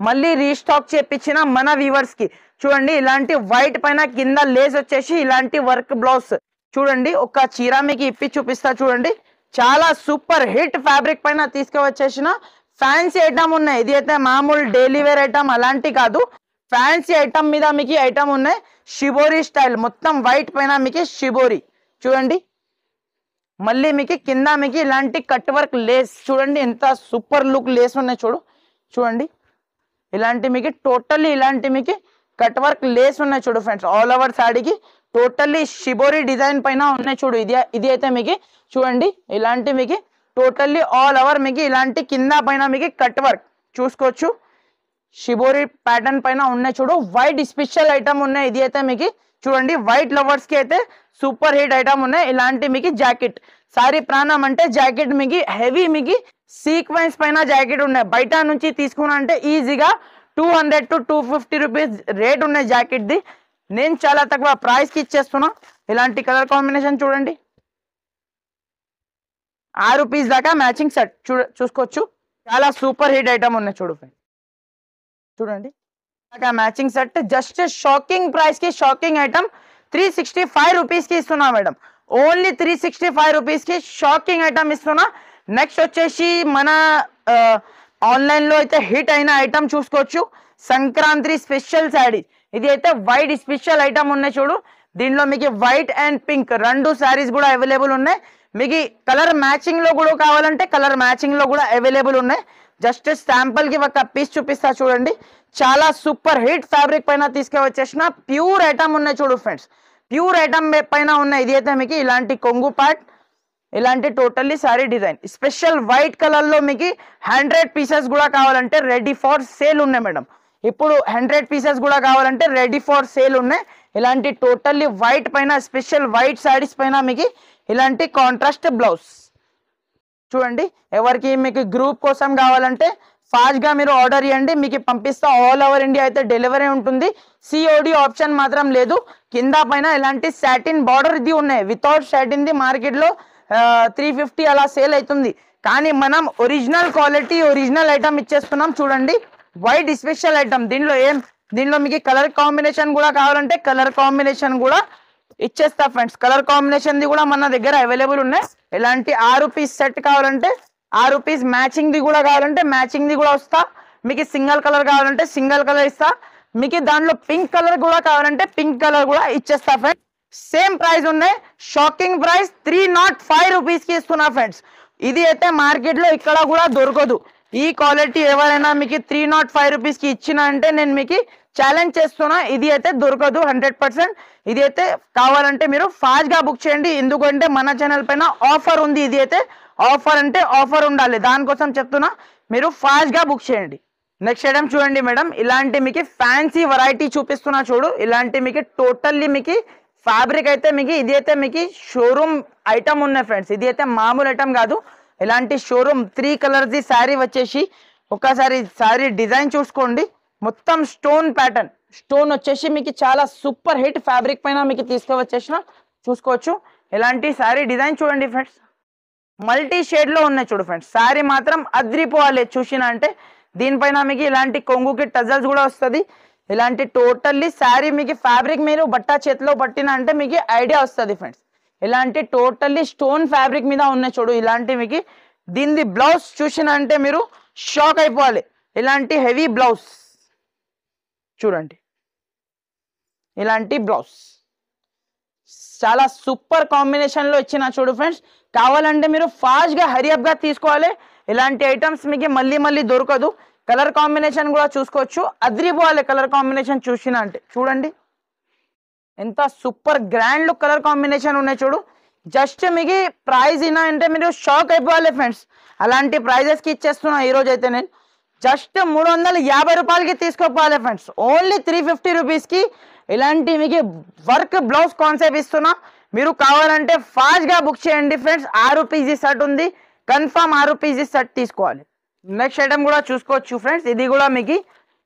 మళ్ళీ రీస్టాక్ చేపించిన మన వ్యూవర్స్ కి చూడండి. ఇలాంటి వైట్ పైన కింద లేస్ వచ్చేసి ఇలాంటి వర్క్ బ్లౌజ్ చూడండి. ఒక చీర మీకు ఇప్పి చూపిస్తా చూడండి. చాలా సూపర్ హిట్ ఫ్యాబ్రిక్ పైన తీసుకువచ్చేసిన ఫ్యాన్సీ ఐటమ్ ఉన్నాయి. ఇది అయితే మామూలు డైలీ వేర్ ఐటమ్ అలాంటి కాదు. ఫ్యాన్సీ ఐటమ్ మీద మీకు ఐటమ్ ఉన్నాయి షిబోరి స్టైల్ మొత్తం వైట్ పైన మీకు షిబోరి చూడండి మళ్ళీ మీకు కింద మీకు ఇలాంటి కట్ వర్క్ లేస్ చూడండి ఎంత సూపర్ లుక్ లేస్ ఉన్నాయి చూడండి ఇలాంటి మీకు టోటల్లీ ఇలాంటి మీకు కట్ వర్క్ లేస్ ఉన్నాయి చూడు ఫ్రెండ్స్ ఆల్ ఓవర్ సాడీకి టోటల్లీ షిబోరి డిజైన్ పైన ఉన్నాయి చూడు ఇది అయితే మీకు చూడండి ఇలాంటి మీకు టోటల్లీ ఆల్ ఓవర్ మీకు ఇలాంటి కింద పైన మీకు కట్ వర్క్ చూసుకోవచ్చు షిబోరి ప్యాటర్న్ పైన ఉన్నాయి చూడు వైట్ స్పెషల్ ఐటమ్ ఉన్నాయి ఇది అయితే మీకు చూడండి వైట్ లవర్స్ కి అయితే సూపర్ హిట్ ఐటమ్ ఉన్నాయి ఇలాంటి మీకు జాకెట్ సారీ ప్రాణం అంటే జాకెట్ మీకు హెవీ మీకు సీక్వెన్స్ పైన జాకెట్ ఉన్నాయి బయట నుంచి తీసుకున్నా అంటే ఈజీగా 200 to 250 రూపీస్ రేట్ ఉన్నాయి జాకెట్ ది నేను చాలా తక్కువ ప్రైస్ కి ఇచ్చేస్తున్నా ఇలాంటి కలర్ కాంబినేషన్ చూడండి 6 రూపీస్ దాకా మ్యాచింగ్ సెట్ చూసుకోవచ్చు చాలా సూపర్ హిట్ ఐటమ్ ఉన్నాయి చూడండి matching set just shocking price కి షాకింగ్ ఐటమ్ 365 రూపీస్ కి ఇస్తున్నా మేడం ఓన్లీ 365 రూపీస్ కి షాకింగ్ ఐటమ్ ఇస్తున్నా నెక్స్ట్ వచ్చేసి మన ఆన్లైన్ లో అయితే హిట్ అయిన ఐటమ్ చూసుకోవచ్చు సంక్రాంతి స్పెషల్ శారీ ఇది అయితే వైట్ స్పెషల్ ఐటమ్ ఉన్నాయి చూడు దీనిలో మీకు వైట్ అండ్ పింక్ రెండు శారీస్ కూడా అవైలబుల్ ఉన్నాయి మీకు కలర్ మ్యాచింగ్ లో కూడా కావాలంటే కలర్ మ్యాచింగ్ లో కూడా అవైలబుల్ ఉన్నాయి జస్ట్ శాంపుల్ కి ఒక పీస్ చూపిస్తా చూడండి చాలా సూపర్ హిట్ ఫ్యాబ్రిక్ పైన తీసుకువచ్చేసిన ప్యూర్ ఐటమ్ ఉన్నాయి చూడు ఫ్రెండ్స్ ప్యూర్ ఐటమ్ పైన ఉన్నాయి ఇది అయితే మీకు ఇలాంటి కొంగు పార్ట్ ఇలాంటి totally sorry design special white colour లో మీకు 100 పీసెస్ కూడా కావాలంటే రెడీ ఫర్ సేల్ ఉన్నాయి మేడం ఇప్పుడు 100 పీసెస్ కూడా కావాలంటే రెడీ ఫర్ సేల్ ఉన్నాయి ఇలాంటి టోటల్లీ వైట్ పైన స్పెషల్ వైట్ సారీస్ పైన మీకు ఇలాంటి కాంట్రాస్ట్ బ్లౌజ్ చూడండి ఎవరికి మీకు గ్రూప్ కోసం కావాలంటే ఫాస్ట్ గా మీరు ఆర్డర్ ఇవ్వండి మీకు పంపిస్తా ఆల్ ఓవర్ ఇండియా అయితే డెలివరీ ఉంటుంది సిఓడి ఆప్షన్ మాత్రం లేదు కింద పైన ఇలాంటి సాటిన్ బార్డర్ ఇది ఉన్నాయి వితౌట్ సాటిన్ ది మార్కెట్ లో 350 అలా సేల్ అవుతుంది కానీ మనం ఒరిజినల్ క్వాలిటీ ఒరిజినల్ ఐటమ్ ఇచ్చేస్తున్నాం చూడండి వైట్ స్పెషల్ ఐటమ్ దీనిలో మీకు కలర్ కాంబినేషన్ కూడా కావాలంటే కలర్ కాంబినేషన్ కూడా ఇచ్చేస్తా ఫ్రెండ్స్ కలర్ కాంబినేషన్ ది కూడా మన దగ్గర అవైలబుల్ ఉన్నాయి ఇలాంటి 6 పీస్ సెట్ కావాలంటే 6 పీస్ మ్యాచింగ్ ది కూడా కావాలంటే మ్యాచింగ్ ది కూడా వస్తా మీకు సింగిల్ కలర్ కావాలంటే సింగిల్ కలర్ ఇస్తా మీకు దాంట్లో పింక్ కలర్ కూడా కావాలంటే పింక్ కలర్ కూడా ఇచ్చేస్తా ఫ్రెండ్స్ సేమ్ ప్రైస్ ఉన్నాయి షాకింగ్ ప్రైస్ 305 రూపీస్ కి ఇస్తున్నా ఫ్రెండ్స్ ఇది అయితే మార్కెట్ లో ఇక్కడ కూడా దొరకదు ఈ క్వాలిటీ ఎవరైనా మీకు 305 రూపీస్ కి ఇచ్చిన అంటే నేను మీకు ఛాలెంజ్ చేస్తున్నా ఇది అయితే దొరకదు 100% ఇది అయితే కావాలంటే మీరు ఫాస్ట్ గా బుక్ చేయండి ఎందుకంటే మన ఛానల్ పైన ఆఫర్ ఉంది ఇది అయితే ఆఫర్ అంటే ఆఫర్ ఉండాలి దానికోసం చెప్తున్నా మీరు ఫాస్ట్ గా బుక్ చేయండి నెక్స్ట్ ఐటమ్ చూడండి మేడం ఇలాంటి మీకు ఫ్యాన్సీ వెరైటీ చూపిస్తున్నా చూడు ఇలాంటి మీకు టోటల్లీ మీకు ఫ్యాబ్రిక్ అయితే మీకు ఇది అయితే మీకు షోరూమ్ ఐటమ్ ఉన్నాయి ఫ్రెండ్స్ ఇది అయితే మామూలు ఐటమ్ కాదు ఇలాంటి షోరూమ్ 3 కలర్స్ ది శారీ వచ్చేసి ఒకసారి శారీ డిజైన్ చూసుకోండి మొత్తం స్టోన్ ప్యాటర్న్ స్టోన్ వచ్చేసి మీకు చాలా సూపర్ హిట్ ఫ్యాబ్రిక్ పైన మీకు తీసుకువచ్చేసిన చూసుకోవచ్చు ఇలాంటి శారీ డిజైన్ చూడండి ఫ్రెండ్స్ మల్టీ షేడ్ లో ఉన్నాయి చూడు ఫ్రెండ్స్ శారీ మాత్రం అద్రిపోవాలి చూసిన అంటే దీనిపైన మీకు ఇలాంటి కొంగుకి టజల్స్ కూడా వస్తుంది ఇలాంటి టోటల్లీ శారీ మీకు ఫ్యాబ్రిక్ మీరు బట్ట చేతిలో పట్టిన అంటే మీకు ఐడియా వస్తుంది ఫ్రెండ్స్ ఇలాంటి టోటల్లీ స్టోన్ ఫ్యాబ్రిక్ మీద ఉన్నాయి చూడు ఇలాంటి మీకు దీని బ్లౌజ్ చూసిన అంటే మీరు షాక్ అయిపోవాలి ఇలాంటి హెవీ బ్లౌజ్ చూడండి ఇలాంటి బ్లౌజ్ చాలా సూపర్ కాంబినేషన్ లో ఇచ్చిన చూడు ఫ్రెండ్స్ కావాలంటే మీరు ఫాస్ట్ గా హరియప్ గా తీసుకోవాలి ఇలాంటి ఐటమ్స్ మీకు మళ్ళీ దొరకదు కలర్ కాంబినేషన్ కూడా చూసుకోవచ్చు అద్రిపోవాలి కలర్ కాంబినేషన్ చూసిన అంటే చూడండి ఎంత super grand look colour combination ఉన్నాయి చూడు జస్ట్ మీకు ప్రైస్ అయినా అంటే మీరు షాక్ అయిపోవాలి ఫ్రెండ్స్ అలాంటి ప్రైజెస్ కి ఇచ్చేస్తున్నా ఈ రోజు అయితే నేను జస్ట్ 350 రూపాయలకి తీసుకోపోవాలి ఫ్రెండ్స్ ఓన్లీ 350 రూపీస్ కి ఇలాంటి మీకు వర్క్ బ్లౌజ్ కాన్సెప్ట్ ఇస్తున్నా మీరు కావాలంటే ఫాస్ట్ గా బుక్ చేయండి ఫ్రెండ్స్ 6 పీస్ సెట్ ఉంది కన్ఫర్మ్ 6 పీస్ సెట్ తీసుకోవాలి నెక్స్ట్ ఐటమ్ కూడా చూసుకోవచ్చు ఫ్రెండ్స్ ఇది కూడా మీకు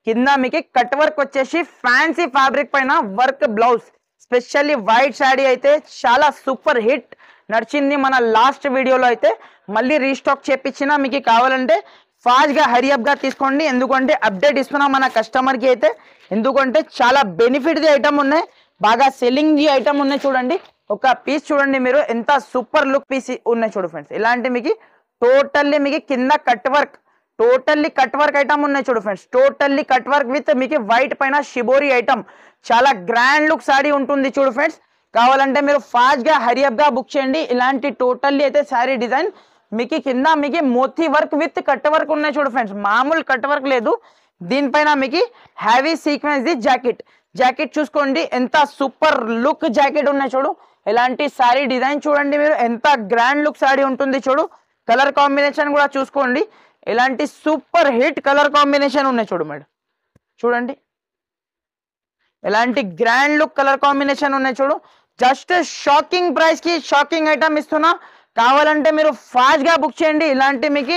కింద మీకు కట్ వర్క్ వచ్చేసి ఫ్యాన్సీ ఫ్యాబ్రిక్ పైన work blouse specially white sari అయితే చాలా సూపర్ హిట్ నడిచింది మన లాస్ట్ వీడియోలో అయితే మళ్ళీ రీస్టాక్ చేపించిన మీకు కావాలంటే ఫాస్ట్ గా హరియప్ గా తీసుకోండి ఎందుకంటే అప్డేట్ ఇస్తున్నాం మన కస్టమర్ కి అయితే ఎందుకంటే చాలా బెనిఫిట్ ది ఐటమ్ ఉన్నాయి బాగా సెల్లింగ్ ది ఐటమ్ ఉన్నాయి చూడండి ఒక పీస్ చూడండి మీరు ఎంత సూపర్ లుక్ పీస్ ఉన్నాయి చూడు ఫ్రెండ్స్ ఇలాంటి మీకు టోటల్లీ మీకు కింద cut work totally cut work item ఉన్నాయి చూడు friends, totally cut work with మీకు వైట్ పైన షిబోరి ఐటమ్, చాలా గ్రాండ్ లుక్ సారీ ఉంటుంది చూడు ఫ్రెండ్స్. కావాలంటే మీరు ఫాస్ట్ గా హరియప్ గా బుక్ చేయండి. ఇలాంటి టోటల్లీ అయితే సారీ డిజైన్ మీకు కింద మీకు మోతీ వర్క్ విత్ కట్ వర్క్ ఉన్నాయి చూడు ఫ్రెండ్స్, మామూలు కట్ వర్క్ లేదు. దీనిపైన మీకు heavy sequins the jacket, jacket చూసుకోండి ఎంత సూపర్ లుక్ జాకెట్ ఉన్నాయి చూడు. ఇలాంటి సారీ డిజైన్ చూడండి మీరు, ఎంత గ్రాండ్ లుక్ సారీ ఉంటుంది చూడు. కలర్ కాంబినేషన్ కూడా చూసుకోండి, ఇలాంటి సూపర్ హిట్ కలర్ కాంబినేషన్ ఉన్నాయి చూడు మేడం. చూడండి ఎలాంటి గ్రాండ్ లుక్ కలర్ కాంబినేషన్ ఉన్నాయి చూడు. జస్ట్ షాకింగ్ ప్రైస్ కి షాకింగ్ ఐటమ్ ఇస్తున్నా, కావాలంటే మీరు ఫాస్ట్ గా బుక్ చేయండి. ఇలాంటి మీకు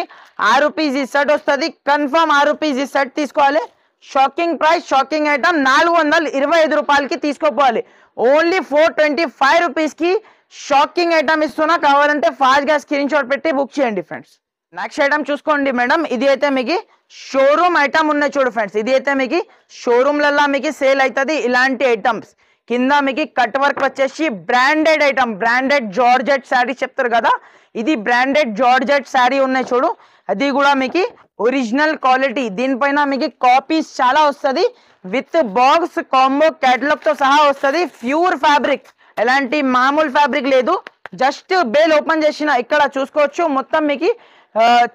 6 పీస్ ఈ సెట్ వస్తుంది, కన్ఫర్మ్ 6 పీస్ ఈ సెట్ తీసుకోవాలి. షాకింగ్ ప్రైస్, షాకింగ్ ఐటమ్ 425 రూపాయలకి తీసుకోపోవాలి. ఓన్లీ 425 రూపీస్ కి షాకింగ్ ఐటమ్ ఇస్తున్నా, కావాలంటే ఫాస్ట్ గా స్క్రీన్ షాట్ పెట్టి బుక్ చేయండి ఫ్రెండ్స్. నెక్స్ట్ ఐటమ్ చూసుకోండి మేడం, ఇది అయితే మీకు షోరూమ్ ఐటమ్ ఉన్నాయి చూడు ఫ్రెండ్స్. ఇది అయితే మీకు షోరూమ్ లలో మీకు సేల్ అవుతుంది ఇలాంటి ఐటమ్స్. కింద మీకు కట్ వర్క్ వచ్చేసి branded item, branded georgette sari చెప్తారు కదా, ఇది బ్రాండెడ్ జార్జెట్ శారీ ఉన్నాయి చూడు. అది కూడా మీకు ఒరిజినల్ క్వాలిటీ, దీనిపైన మీకు కాపీస్ చాలా వస్తుంది, విత్ బాక్స్ కాంబో కేటలాగ్ తో సహా వస్తుంది. ప్యూర్ ఫ్యాబ్రిక్, ఎలాంటి మామూలు ఫ్యాబ్రిక్ లేదు. జస్ట్ బేల్ ఓపెన్ చేసిన ఇక్కడ చూసుకోవచ్చు, మొత్తం మీకు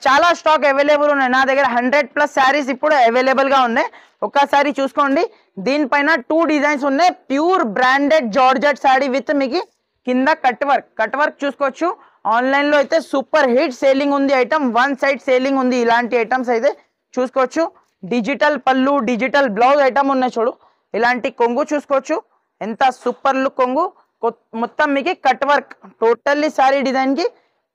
చాలా స్టాక్ అవైలబుల్ ఉన్నాయి నా దగ్గర. 100+ శారీస్ ఇప్పుడు అవైలబుల్ గా ఉన్నాయి, ఒక్కసారి చూసుకోండి. దీనిపైన 2 డిజైన్స్ ఉన్నాయి, pure branded georgette sari with మీకు కింద కట్ వర్క్, కట్ వర్క్ చూసుకోవచ్చు. ఆన్లైన్ లో అయితే సూపర్ హిట్ సేలింగ్ ఉంది ఐటమ్, 1 సైడ్ సేలింగ్ ఉంది ఇలాంటి ఐటమ్స్ అయితే చూసుకోవచ్చు. డిజిటల్ పళ్ళు, డిజిటల్ బ్లౌజ్ ఐటమ్ ఉన్నాయి చూడు. ఇలాంటి కొంగు చూసుకోవచ్చు, ఎంత సూపర్ లుక్ కొంగు, మొత్తం మీకు cut work, totally sorry design కి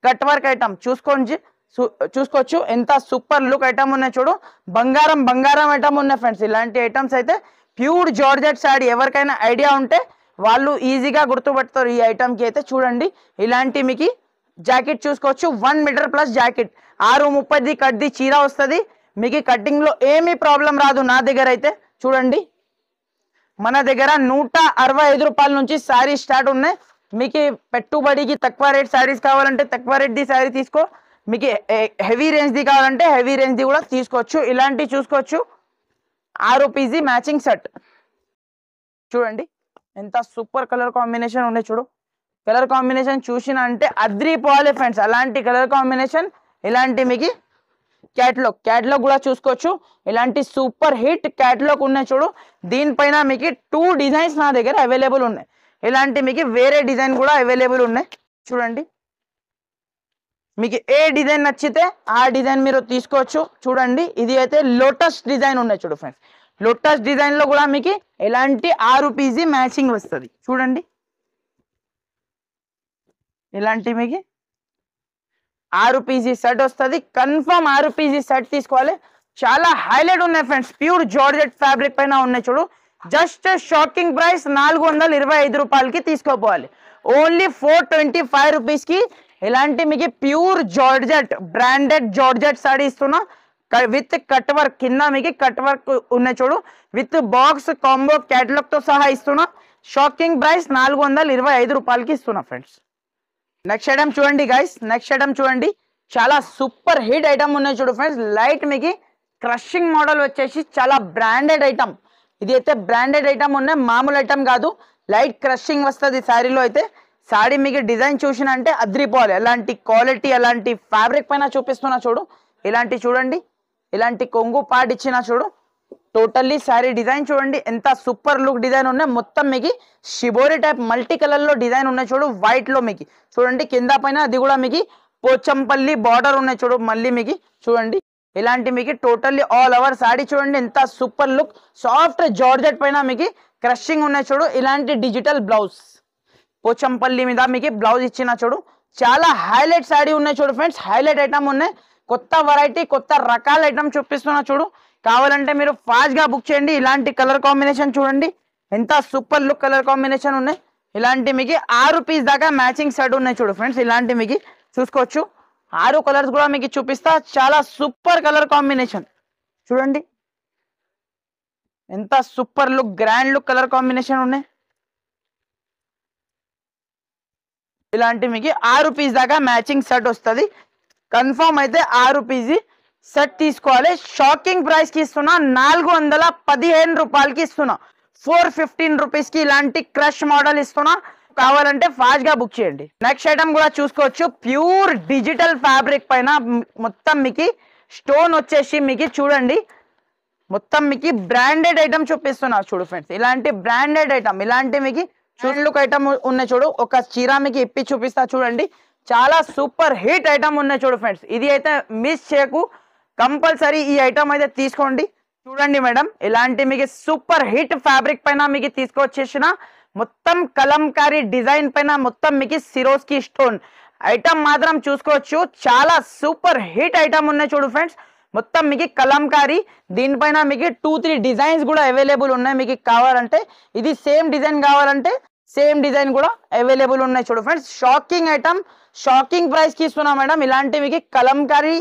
కట్ వర్క్ ఐటమ్ చూసుకోవచ్చు. ఎంత సూపర్ లుక్ ఐటమ్ ఉన్నాయి చూడు. బంగారం బంగారం ఐటమ్ ఉన్నాయి ఫ్రెండ్స్. ఇలాంటి ఐటమ్స్ అయితే ప్యూర్ జార్జెట్ సారీ, ఎవరికైనా ఐడియా ఉంటే వాళ్ళు ఈజీగా గుర్తుపడతారు ఈ ఐటమ్ కి అయితే. చూడండి ఇలాంటి మీకు జాకెట్ చూసుకోవచ్చు, 1 మీటర్ ప్లస్ జాకెట్, 6:30 కట్ది చీర వస్తుంది మీకు. కటింగ్ లో ఏమీ ప్రాబ్లం రాదు నా దగ్గర అయితే. చూడండి మన దగ్గర 165 రూపాయల నుంచి సారీ స్టార్ట్ ఉన్నాయి. మీకు పెట్టుబడికి తక్కువ రేట్ సారీస్ కావాలంటే తక్కువ రేట్ ది సారీ తీసుకో, మీకు హెవీ రేంజ్ ది కావాలంటే హెవీ రేంజ్ ది కూడా తీసుకోవచ్చు. ఇలాంటి చూసుకోవచ్చు 6 పీస్ మ్యాచింగ్ సెట్. చూడండి ఎంత సూపర్ కలర్ కాంబినేషన్ ఉన్నాయి చూడు. కలర్ కాంబినేషన్ చూసిన అంటే అద్రిపోవాలి ఫ్రెండ్స్, అలాంటి కలర్ కాంబినేషన్. ఇలాంటి మీకు క్యాటలాగ్ కూడా చూసుకోవచ్చు, ఇలాంటి సూపర్ హిట్ క్యాటలాగ్ ఉన్నాయి చూడు. దీనిపైన మీకు 2 డిజైన్స్ నా దగ్గర అవైలబుల్ ఉన్నాయి, ఇలాంటి మీకు వేరే డిజైన్ కూడా అవైలబుల్ ఉన్నాయి. చూడండి మీకు ఏ డిజైన్ నచ్చితే ఆ డిజైన్ మీరు తీసుకోవచ్చు. చూడండి ఇది అయితే లోటస్ డిజైన్ ఉన్నాయి చూడు ఫ్రెండ్స్. లోటస్ డిజైన్ లో కూడా మీకు ఎలాంటి 6 పీస్ మ్యాచింగ్ వస్తుంది. చూడండి ఇలాంటి మీకు 6 పీస్ సెట్ వస్తుంది, కన్ఫర్మ్ 6 పీస్ సెట్ తీసుకోవాలి. చాలా హైలైట్ ఉన్నాయి ఫ్రెండ్స్, ప్యూర్ జార్జెట్ ఫ్యాబ్రిక్ పైన ఉన్నాయి చూడు. జస్ట్ షాకింగ్ ప్రైస్ 425 రూపాయలకి తీసుకోపోవాలి. ఓన్లీ 425 రూపీస్ కి ఇలాంటి మీకు pure georgette branded georgette sorry ఇస్తున్నా, విత్ కట్ వర్క్, కింద మీకు కట్ వర్క్ ఉన్నాయి చూడు, విత్ బాక్స్ కాంబో కేటలాగ్ తో సహా ఇస్తున్నా. షాకింగ్ ప్రైస్ 425 రూపాయలకి ఇస్తున్నా ఫ్రెండ్స్. నెక్స్ట్ ఐటమ్ చూడండి గైస్, నెక్స్ట్ ఐటమ్ చూడండి, చాలా సూపర్ హిట్ ఐటమ్ ఉన్నాయి చూడు ఫ్రెండ్స్. లైట్ మీకు క్రషింగ్ మోడల్ వచ్చేసి చాలా బ్రాండెడ్ ఐటమ్. ఇది అయితే బ్రాండెడ్ ఐటమ్ ఉన్నాయి, మామూలు ఐటమ్ కాదు. లైట్ క్రషింగ్ వస్తుంది శారీలో అయితే. సారీ మీకు డిజైన్ చూసిన అంటే అద్రిపోవాలి, ఎలాంటి క్వాలిటీ ఎలాంటి ఫ్యాబ్రిక్ పైన చూపిస్తున్నా చూడు. ఇలాంటి చూడండి, ఇలాంటి కొంగు పార్ట్ ఇచ్చిన చూడు. టోటల్లీ సారీ డిజైన్ చూడండి ఎంత సూపర్ లుక్ డిజైన్ ఉన్నాయి. మొత్తం మీకు షిబోరి టైప్ మల్టీ కలర్ లో డిజైన్ ఉన్నాయి చూడు, వైట్ లో మీకు. చూడండి కింద పైన అది కూడా మీకు పోచంపల్లి బార్డర్ ఉన్నాయి చూడు. మళ్ళీ మీకు చూడండి ఇలాంటి మీకు టోటల్లీ ఆల్ ఓవర్ సారీ చూడండి ఎంత సూపర్ లుక్. సాఫ్ట్ జార్జెట్ పైన మీకు క్రషింగ్ ఉన్నాయి చూడు. ఇలాంటి డిజిటల్ బ్లౌజ్, పోచంపల్లి మీద మీకు బ్లౌజ్ ఇచ్చిన చూడు. చాలా హైలైట్ సారీ ఉన్నాయి చూడు ఫ్రెండ్స్, హైలైట్ ఐటమ్ ఉన్నాయి. కొత్త వెరైటీ కొత్త రకాల ఐటమ్ చూపిస్తున్నా చూడు. కావాలంటే మీరు ఫాస్ట్ గా బుక్ చేయండి. ఇలాంటి కలర్ కాంబినేషన్ చూడండి ఎంత సూపర్ లుక్ కలర్ కాంబినేషన్ ఉన్నాయి. ఇలాంటి మీకు 6 పీస్ దాకా మ్యాచింగ్ సెట్ ఉన్నాయి చూడు ఫ్రెండ్స్. ఇలాంటి మీకు చూసుకోవచ్చు, 6 కలర్స్ కూడా మీకు చూపిస్తా. చాలా సూపర్ కలర్ కాంబినేషన్ చూడండి ఎంత super look grand look colour combination ఉన్నాయి. ఇలాంటి మీకు 6 పీస్ దాకా మ్యాచింగ్ సెట్ వస్తుంది. కన్ఫర్మ్ అయితే 6 పీస్ సెట్ తీసుకోవాలి. షాకింగ్ ప్రైస్ కి ఇస్తున్నా 415 రూపాయలకి ఇస్తున్నా. 415 రూపీస్ కి ఇలాంటి క్రష్ మోడల్ ఇస్తున్నా. కావాలంటే ఫాస్ట్ గా బుక్ చేయండి. నెక్స్ట్ ఐటమ్ కూడా చూసుకోవచ్చు. ప్యూర్ డిజిటల్ ఫ్యాబ్రిక్ పైన మొత్తం మీకు స్టోన్ వచ్చేసి మీకు చూడండి మొత్తం మీకు బ్రాండెడ్ ఐటమ్ చూపిస్తున్నా చూడు ఫ్రెండ్స్. ఇలాంటి బ్రాండెడ్ ఐటమ్ ఇలాంటి మీకు లుక్ ఐటమ్ ఉన్నాయి చూడు. ఒక చీర మీకు ఇప్పి చూపిస్తా చూడండి. చాలా సూపర్ హిట్ ఐటమ్ ఉన్నాయి చూడు ఫ్రెండ్స్. ఇది అయితే మిస్ చేయకు, కంపల్సరీ ఈ ఐటమ్ అయితే తీసుకోండి. చూడండి మేడం ఇలాంటి మీకు సూపర్ హిట్ ఫ్యాబ్రిక్ పైన మీకు తీసుకొచ్చేసిన మొత్తం కలంకారీ డిజైన్ పైన మొత్తం మీకు సిరోస్కి స్టోన్ ఐటమ్ మాత్రం చూసుకోవచ్చు. చాలా సూపర్ హిట్ ఐటమ్ ఉన్నాయి చూడు ఫ్రెండ్స్. మొత్తం మీకు కలంకారీ దీనిపైన మీకు 2-3 డిజైన్స్ కూడా అవైలబుల్ ఉన్నాయి. మీకు కావాలంటే ఇది సేమ్ డిజైన్ కావాలంటే సేమ్ డిజైన్ కూడా అవైలబుల్ ఉన్నాయి చూడు friends. Shocking item, shocking price కి ఇస్తున్నా మేడం. ఇలాంటి మీకు కలంకారీ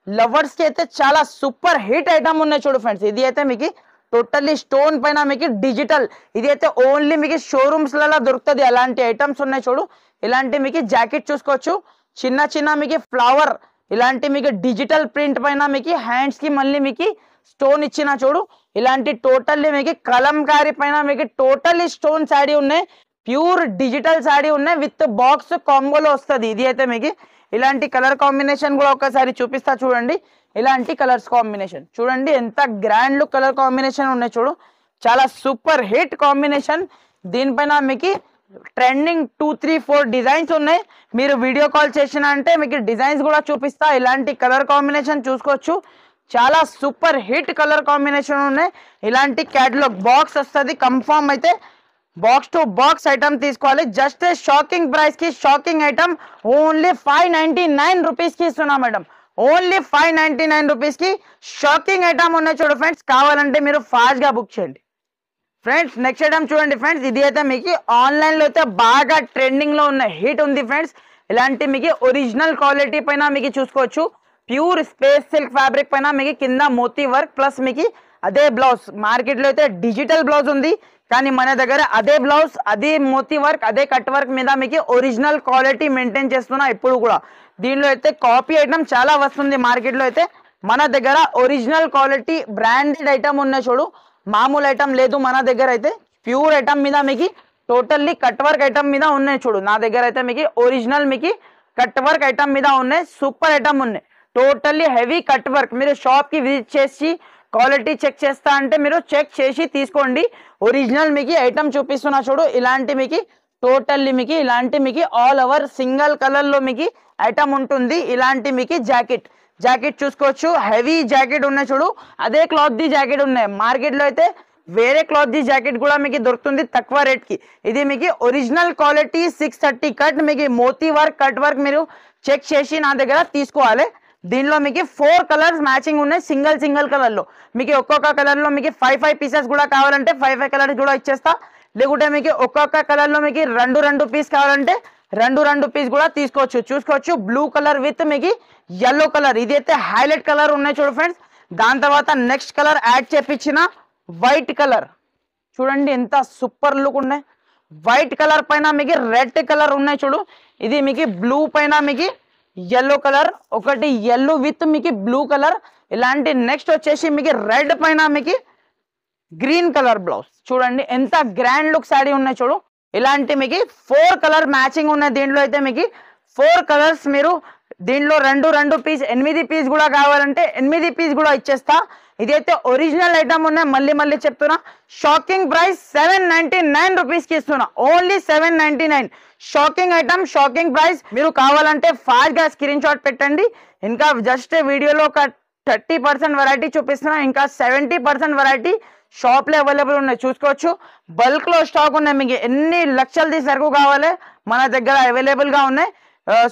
లవర్స్ కి అయితే చాలా సూపర్ హిట్ ఐటమ్ ఉన్నాయి చూడు ఫ్రెండ్స్. ఇది అయితే మీకు టోటల్లీ స్టోన్ పైన మీకు డిజిటల్, ఇది అయితే ఓన్లీ మీకు షోరూమ్స్ లలో దొరుకుతుంది. అలాంటి ఐటమ్స్ ఉన్నాయి చూడు. ఇలాంటి మీకు జాకెట్ చూసుకోవచ్చు. చిన్న చిన్న మీకు ఫ్లవర్ ఇలాంటి మీకు డిజిటల్ ప్రింట్ పైన మీకు హ్యాండ్స్ కి మళ్ళీ మీకు స్టోన్ ఇచ్చిన చూడు. ఇలాంటి టోటల్లీ మీకు కలంకారీ పైన మీకు టోటల్లీ స్టోన్ శారీ ఉన్నాయి. ప్యూర్ డిజిటల్ శారీ ఉన్నాయి విత్ బాక్స్ కాంబోలో వస్తుంది. ఇది అయితే మీకు ఇలాంటి కలర్ కాంబినేషన్ కూడా ఒకసారి చూపిస్తా చూడండి. ఇలాంటి కలర్స్ కాంబినేషన్ చూడండి ఎంత గ్రాండ్ లుక్ కలర్ కాంబినేషన్ ఉన్నాయి చూడు. చాలా సూపర్ హిట్ కాంబినేషన్. దీనిపైన మీకు ట్రెండింగ్ 2-3-4 డిజైన్స్ ఉన్నాయి. మీరు వీడియో కాల్ చేసిన అంటే మీకు డిజైన్స్ కూడా చూపిస్తా. ఇలాంటి కలర్ కాంబినేషన్ చూసుకోవచ్చు. చాలా సూపర్ హిట్ కలర్ కాంబినేషన్ ఉన్నాయి. ఇలాంటి క్యాటలాగ్ బాక్స్ వస్తుంది కన్ఫర్మ్. అయితే బాక్స్ టు బాక్స్ ఐటమ్ తీసుకోవాలి. జస్ట్ షాకింగ్ ప్రైస్ కి షాకింగ్ ఐటమ్ ఓన్లీ 599 రూపీస్ కి ఇస్తున్నా మేడం. ఓన్లీ 599 రూపీస్ కి షాకింగ్ ఐటమ్ ఉన్నాయి చూడు ఫ్రెండ్స్. కావాలంటే మీరు ఫాస్ట్ గా బుక్ చేయండి ఫ్రెండ్స్. నెక్స్ట్ ఐటమ్ చూడండి ఫ్రెండ్స్. ఇది అయితే మీకు ఆన్లైన్ లో అయితే బాగా ట్రెండింగ్ లో ఉన్న హిట్ ఉంది ఫ్రెండ్స్. ఇలాంటి మీకు ఒరిజినల్ క్వాలిటీ పైన మీకు చూసుకోవచ్చు. ప్యూర్ స్పేస్ సిల్క్ ఫ్యాబ్రిక్ పైన మీకు కింద మోతీ వర్క్ ప్లస్ మీకు అదే బ్లౌజ్. మార్కెట్ లో అయితే డిజిటల్ బ్లౌజ్ ఉంది, కానీ మన దగ్గర అదే బ్లౌజ్ అదే మోతీ వర్క్ అదే కట్ వర్క్ మీద మీకు ఒరిజినల్ క్వాలిటీ మెయింటైన్ చేస్తున్నా ఇప్పుడు కూడా. దీనిలో అయితే కాపీ ఐటమ్ చాలా వస్తుంది మార్కెట్ లో. అయితే మన దగ్గర ఒరిజినల్ క్వాలిటీ బ్రాండెడ్ ఐటమ్ ఉన్నాయి చూడు. మామూలు ఐటమ్ లేదు మన దగ్గర. అయితే ప్యూర్ ఐటమ్ మీద మీకు టోటల్లీ కట్ వర్క్ ఐటమ్ మీద ఉన్నాయి చూడు. నా దగ్గర అయితే మీకు ఒరిజినల్ మీకు కట్ వర్క్ ఐటమ్ మీద ఉన్నాయి. సూపర్ ఐటమ్ ఉన్నాయి. Totally heavy cut work. మీరు షాప్ కి విజిట్ చేసి క్వాలిటీ చెక్ చేస్తా అంటే మీరు చెక్ చేసి తీసుకోండి. ఒరిజినల్ మీకు ఐటమ్ చూపిస్తున్నా చూడు. ఇలాంటి మీకు టోటల్లీ మీకు ఇలాంటి మీకు ఆల్ ఓవర్ సింగిల్ కలర్ లో మీకు ఐటమ్ ఉంటుంది. ఇలాంటి మీకు జాకెట్ జాకెట్ చూసుకోవచ్చు. హెవీ జాకెట్ ఉన్నాయి చూడు. అదే క్లాత్ ది జాకెట్ ఉన్నాయి. మార్కెట్ లో అయితే వేరే క్లాత్ ది జాకెట్ కూడా మీకు దొరుకుతుంది తక్కువ రేట్ కి. ఇది మీకు ఒరిజినల్ క్వాలిటీ 630 కట్ మీకు మోతీ వర్క్ కట్ వర్క్ మీరు చెక్ చేసి నా దగ్గర తీసుకోవాలి. దీనిలో మీకు 4 కలర్స్ మ్యాచింగ్ ఉన్నాయి. సింగిల్ కలర్ లో మీకు ఒక్కొక్క కలర్ లో మీకు 5 పీసెస్ కూడా కావాలంటే 5 కలర్స్ కూడా ఇచ్చేస్తా. లేకుంటే మీకు ఒక్కొక్క కలర్ లో మీకు 2 పీస్ కావాలంటే 2 పీస్ కూడా తీసుకోవచ్చు. చూసుకోవచ్చు బ్లూ కలర్ విత్ మీకు yellow కలర్. ఇది అయితే హైలైట్ కలర్ ఉన్నాయి చూడు ఫ్రెండ్స్. దాని తర్వాత నెక్స్ట్ కలర్ యాడ్ చేపించిన వైట్ కలర్ చూడండి ఎంత సూపర్ లుక్ ఉన్నాయి. వైట్ కలర్ పైన మీకు రెడ్ కలర్ ఉన్నాయి చూడు. ఇది మీకు బ్లూ పైన మీకు yellow కలర్, ఒకటి yellow విత్ మీకు బ్లూ కలర్. ఇలాంటి నెక్స్ట్ వచ్చేసి మీకు రెడ్ పైన మీకు గ్రీన్ కలర్ బ్లౌజ్. చూడండి ఎంత గ్రాండ్ లుక్ శారీ ఉన్నాయి చూడు. ఇలాంటి మీకు 4 కలర్ మ్యాచింగ్ ఉన్నాయి. దీంట్లో అయితే మీకు 4 కలర్స్ మీరు దీంట్లో 2 పీస్ 8 పీస్ కూడా కావాలంటే 8 పీస్ కూడా ఇచ్చేస్తా. ఇదైతే ఒరిజినల్ ఐటమ్ ఉన్నాయి. మళ్ళీ చెప్తున్నా షాకింగ్ ప్రైస్ 799 రూపీస్ కి ఇస్తున్నా. Only 799. Shocking item shocking price. మీరు కావాలంటే ఫాస్ట్ గా స్క్రీన్ షాట్ పెట్టండి. ఇంకా జస్ట్ వీడియోలో ఒక 30% వెరైటీ చూపిస్తున్నా. ఇంకా 70% వెరైటీ షాప్ లో అవైలబుల్ ఉన్నాయి. చూసుకోవచ్చు బల్క్ లో స్టాక్ ఉన్నాయి. మీకు ఎన్ని లక్షలది సరుకు కావాలి మన దగ్గర అవైలబుల్ గా ఉన్నాయి.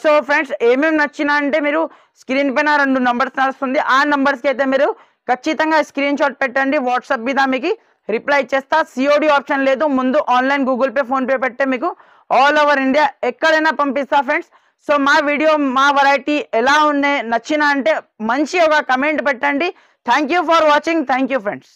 సో ఫ్రెండ్స్ ఏమేమి నచ్చినా అంటే మీరు స్క్రీన్ పైన 2 నంబర్స్ నడుస్తుంది. ఆ నంబర్స్ కి అయితే మీరు ఖచ్చితంగా స్క్రీన్ షాట్ పెట్టండి. వాట్సాప్ మీద మీకు రిప్లై ఇచ్చేస్తా. సిఓడి ఆప్షన్ లేదు. ముందు online Google pay phone pay పెట్టే మీకు ఆల్ ఓవర్ ఇండియా ఎక్కడైనా పంపిస్తా ఫ్రెండ్స్. సో మా వీడియో మా వెరైటీ ఎలా ఉన్నాయి నచ్చినా అంటే మంచి ఒక కమెంట్ పెట్టండి. Thank you for watching. Thank you friends.